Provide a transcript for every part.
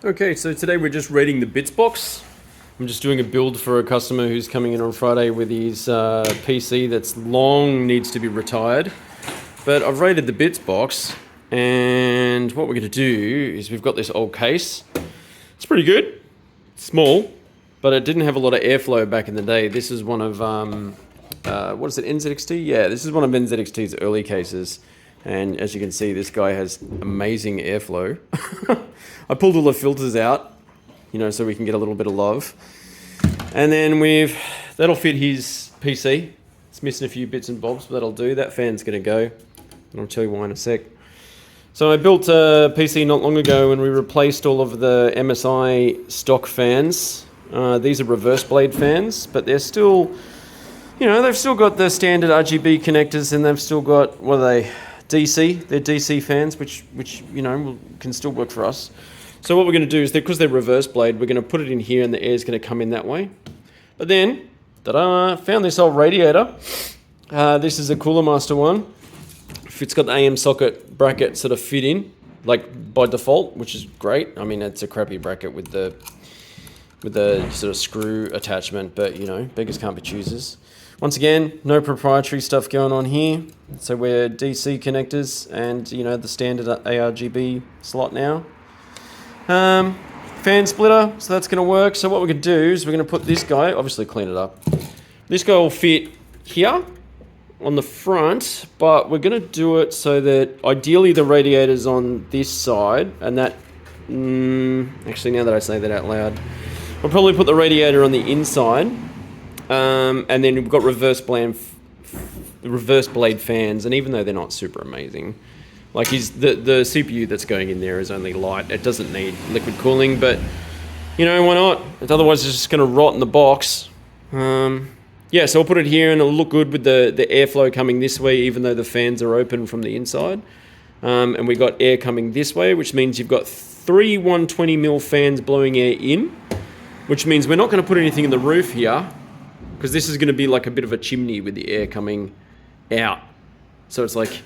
Okay, so today we're just rating the bits box. I'm just doing a build for a customer who's coming in on Friday with his PC that's long needs to be retired. But I've rated the bits box, and what we're going to do is we've got this old case. It's pretty good. It's small, but it didn't have a lot of airflow back in the day. This is one of, what is it, NZXT? Yeah, this is one of NZXT's early cases. And as you can see, this guy has amazing airflow. I pulled all the filters out, so we can get a little bit of love. And then that'll fit his PC. It's missing a few bits and bobs, but that'll do. That fan's gonna go, and I'll tell you why in a sec. So I built a PC not long ago, and we replaced all of the MSI stock fans. These are reverse blade fans, but they're still, they've still got the standard RGB connectors, and they've still got, what are they? DC. They're DC fans, which can still work for us. So what we're going to do is, because they're reverse blade, we're going to put it in here, and the air is going to come in that way. But then, ta-da! Found this old radiator. This is a Cooler Master one. It's got the AM socket bracket sort of fit in, like by default, which is great. I mean, it's a crappy bracket with the sort of screw attachment, but beggars can't be choosers. Once again, no proprietary stuff going on here. So we're DC connectors and, the standard ARGB slot now. Fan splitter, so that's going to work. So what we're going to do is we're going to put this guy, obviously clean it up. This guy will fit here on the front, but we're going to do it so that ideally the radiator's on this side, and that, actually now that I say that out loud, we'll probably put the radiator on the inside. And then we've got reverse blade fans, and even though they're not super amazing, like the CPU that's going in there is only light. It doesn't need liquid cooling, but why not? Otherwise it's just going to rot in the box. Yeah, so we'll put it here, and it'll look good with the airflow coming this way, even though the fans are open from the inside. And we got air coming this way, which means you've got 3 120mm fans blowing air in, which means we're not going to put anything in the roof here, because this is going to be like a bit of a chimney with the air coming out. So it's like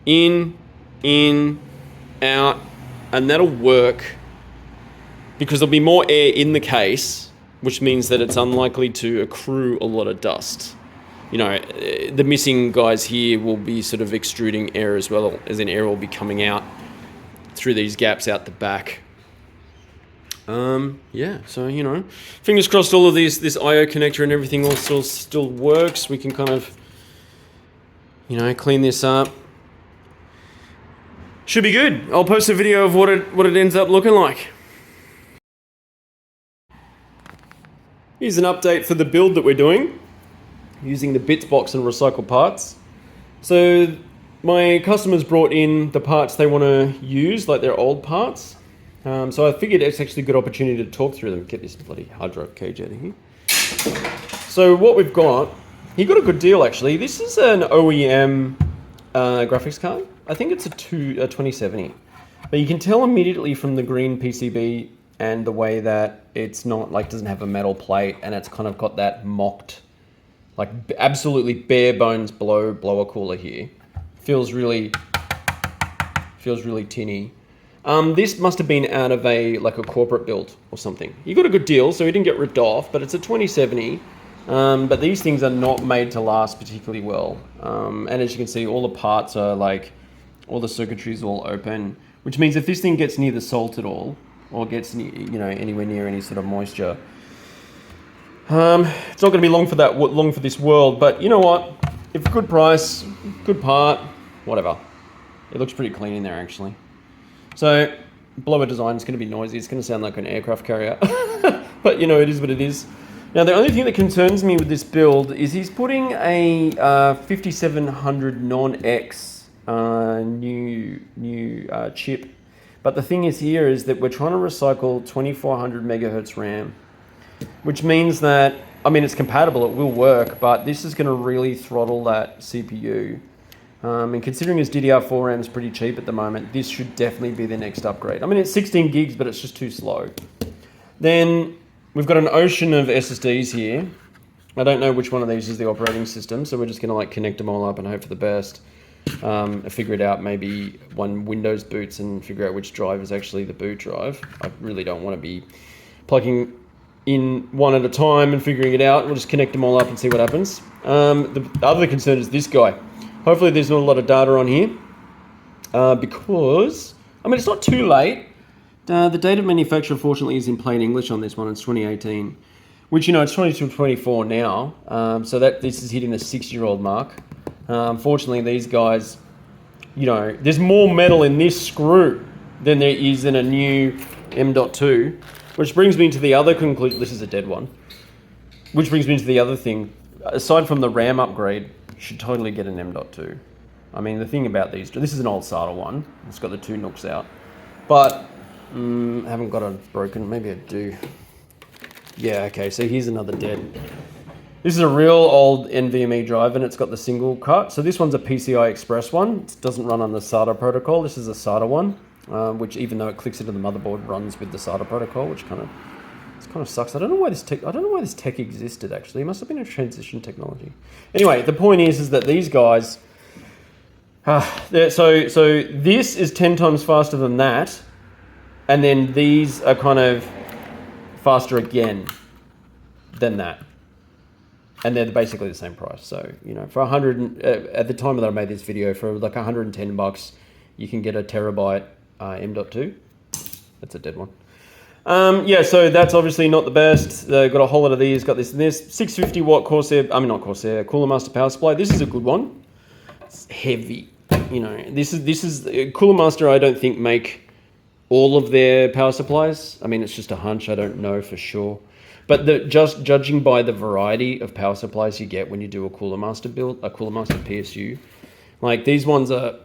in, out, and that'll work because there'll be more air in the case, which means that it's unlikely to accrue a lot of dust. The missing guys here will be sort of extruding air as well, as in air will be coming out through these gaps out the back. Yeah, so, fingers crossed all of this IO connector and everything all still works. We can kind of, clean this up. Should be good. I'll post a video of what it ends up looking like. Here's an update for the build that we're doing, using the bits box and recycled parts. So my customers brought in the parts they want to use, like their old parts. So I figured it's actually a good opportunity to talk through them. Get this bloody hard drive cage out of here. So what we've got, he got a good deal actually. This is an OEM graphics card. I think it's a 2070. But you can tell immediately from the green PCB and the way that it's not doesn't have a metal plate, and it's kind of got that mocked, absolutely bare bones blower cooler here. Feels really tinny. This must have been out of a corporate build or something. You got a good deal, so he didn't get ripped off, but it's a 2070. But these things are not made to last particularly well. And as you can see, all the parts are all the circuitry is all open, which means if this thing gets near the salt at all, or gets anywhere near any sort of moisture, it's not going to be long for this world. But you know what? If good price, good part, whatever. It looks pretty clean in there actually. So, blower design is going to be noisy. It's going to sound like an aircraft carrier. But, it is what it is. Now, the only thing that concerns me with this build is he's putting a 5700 non-X new chip. But the thing is here is that we're trying to recycle 2400 megahertz RAM, which means that, it's compatible, it will work, but this is going to really throttle that CPU. And considering his DDR4 RAM is pretty cheap at the moment, this should definitely be the next upgrade. It's 16 gigs, but it's just too slow. Then we've got an ocean of SSDs here. I don't know which one of these is the operating system, so we're just going to connect them all up and hope for the best. figure it out maybe when Windows boots and figure out which drive is actually the boot drive. I really don't want to be plugging in one at a time and figuring it out. We'll just connect them all up and see what happens. The other concern is this guy. Hopefully there's not a lot of data on here because, I mean, it's not too late. The date of manufacture, fortunately, is in plain English on this one. It's 2018, which, you know, it's 2024 now. So that this is hitting the 6-year-old mark. Unfortunately, these guys, you know, there's more metal in this screw than there is in a new M.2, which brings me to the other conclusion. This is a dead one. Which brings me to the other thing. Aside from the RAM upgrade, you should totally get an M.2. I mean, the thing about these, this is an old SATA one. It's got the 2 nooks out. But I haven't got a broken, maybe I do. Yeah, okay, so here's another dead. This is a real old NVMe drive and it's got the single cut. So this one's a PCI Express one. It doesn't run on the SATA protocol. This is a SATA one, which even though it clicks into the motherboard, runs with the SATA protocol, which kind of sucks. I don't know why this tech existed actually. It must have been a transition technology. Anyway, the point is that these guys, so this is 10 times faster than that. And then these are kind of faster again than that. And they're basically the same price. So, you know, for 100, at the time that I made this video, for like $110, you can get a terabyte M.2. That's a dead one. Yeah, so that's obviously not the best. Got a whole lot of these, got this and this. 650 watt Corsair, not Corsair, Cooler Master power supply. This is a good one. It's heavy. You know, this is Cooler Master, I don't think make all of their power supplies. I mean, it's just a hunch. I don't know for sure. But just judging by the variety of power supplies you get when you do a Cooler Master build, a Cooler Master PSU, like these ones are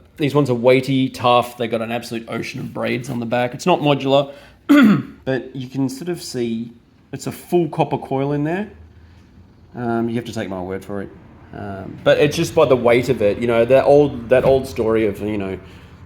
weighty, tough. They got an absolute ocean of braids on the back. It's not modular, but you can sort of see it's a full copper coil in there. You have to take my word for it. But it's just by the weight of it. You know, that old story of, you know,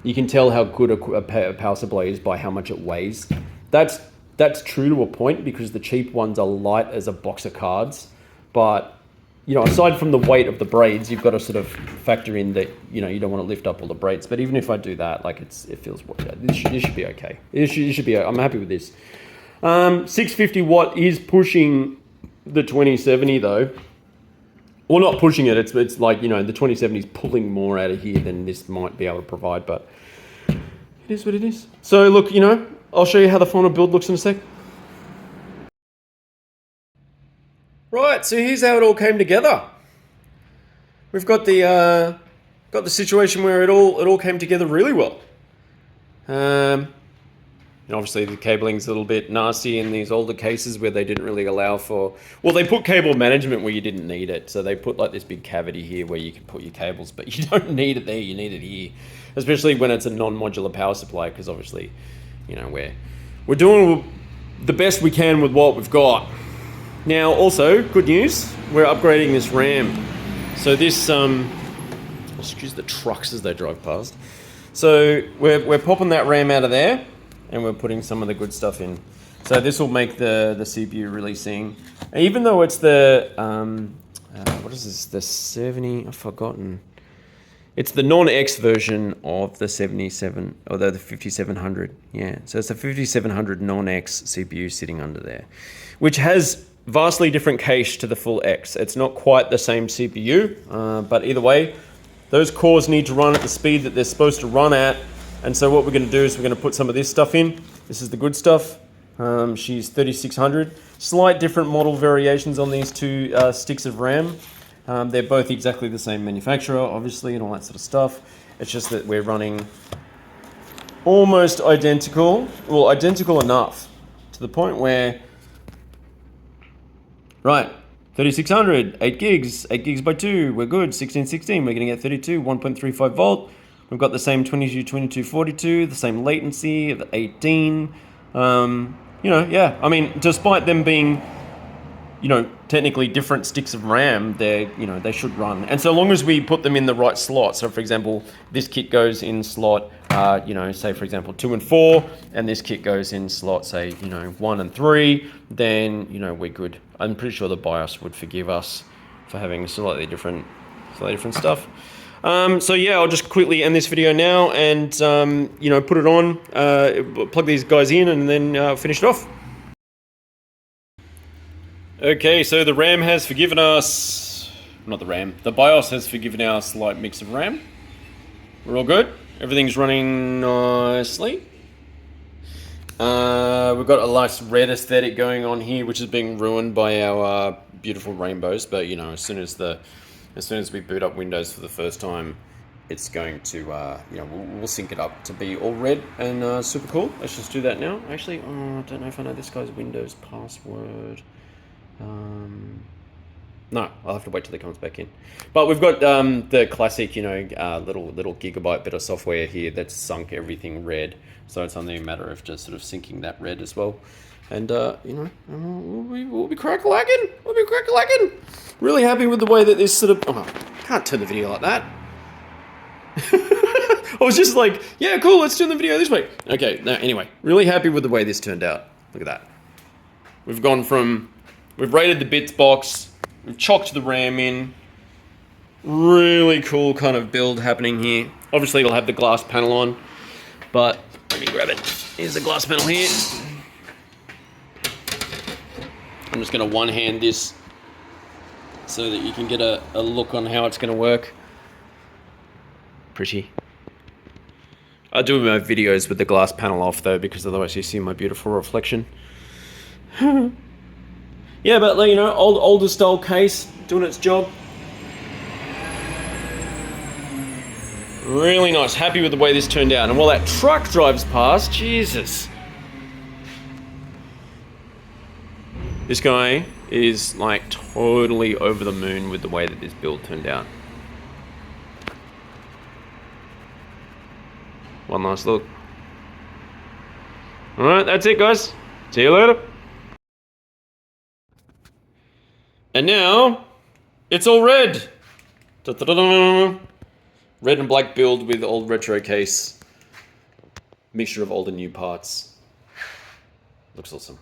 you can tell how good a power supply is by how much it weighs. That's true to a point because the cheap ones are light as a box of cards. But, you know, aside from the weight of the braids, you've got to sort of factor in that, you know, you don't want to lift up all the braids. But even if I do that, like it feels, this should be okay. It should be, I'm happy with this. 650 watt is pushing the 2070 though. Well, not pushing it. It's like, you know, the 2070 is pulling more out of here than this might be able to provide, but it is what it is. So look, you know, I'll show you how the final build looks in a sec. Right, so here's how it all came together. We've got the situation where it all came together really well. And obviously the cabling's a little bit nasty in these older cases where they didn't really allow for... Well, they put cable management where you didn't need it. So they put like this big cavity here where you can put your cables, but you don't need it there, you need it here. Especially when it's a non-modular power supply, because obviously, you know, we're doing the best we can with what we've got. Now, also, good news, we're upgrading this RAM. So this, excuse the trucks as they drive past. So we're popping that RAM out of there, and we're putting some of the good stuff in. So this will make the CPU really sing. Even though it's the, what is this, the 70, I've forgotten. It's the non-X version of the 77, or the 5700, yeah. So it's a 5700 non-X CPU sitting under there, which has vastly different cache to the full X. It's not quite the same CPU, but either way, those cores need to run at the speed that they're supposed to run at. And so what we're going to do is we're going to put some of this stuff in. This is the good stuff. She's 3600. Slight different model variations on these two sticks of RAM. They're both exactly the same manufacturer, obviously, and all that sort of stuff. It's just that we're running almost identical. Well, identical enough to the point where, right, 3600, 8 gigs by 2, we're good. 1616, we're going to get 32, 1.35 volt. We've got the same 2242, the same latency of 18. You know, yeah, I mean, despite them being, you know, technically different sticks of RAM, they're, you know, they should run. And so long as we put them in the right slot, so for example, this kit goes in slot, you know, say for example 2 and 4, and this kit goes in slot, say, you know, 1 and 3, then, you know, we're good. I'm pretty sure the BIOS would forgive us for having slightly different stuff. So yeah, I'll just quickly end this video now and, you know, put it on, plug these guys in and then finish it off. Okay, so the RAM has forgiven us, not the RAM, the BIOS has forgiven our slight mix of RAM. We're all good. Everything's running nicely. We've got a nice red aesthetic going on here, which is being ruined by our beautiful rainbows. But you know, as soon as we boot up Windows for the first time, it's going to, you know, we'll sync it up to be all red and super cool. Let's just do that now. Actually, I don't know if I know this guy's Windows password. No, I'll have to wait till he comes back in. But we've got the classic, you know, little gigabyte bit of software here that's sunk everything red. So it's only a matter of just sort of syncing that red as well. And, you know, we'll be crack-a-lacking. We'll be crack-a-lacking. Really happy with the way that this sort of... Oh, I can't turn the video like that. I was just like, yeah, cool, let's turn the video this way. Okay, no, anyway, really happy with the way this turned out. Look at that. We've gone from... We've rated the bits box. We've chocked the RAM in. Really cool kind of build happening here. Obviously, it'll have the glass panel on, but let me grab it. Here's the glass panel here. I'm just going to one-hand this so that you can get a look on how it's going to work. Pretty. I do my videos with the glass panel off, though, because otherwise you see my beautiful reflection. Yeah, but you know, older style case doing its job. Really nice. Happy with the way this turned out. And while that truck drives past, Jesus, this guy is like totally over the moon with the way that this build turned out. One last look. All right, that's it, guys. See you later. And now, it's all red. Da-da-da-da. Red and black build with old retro case. Mixture of old and new parts. Looks awesome.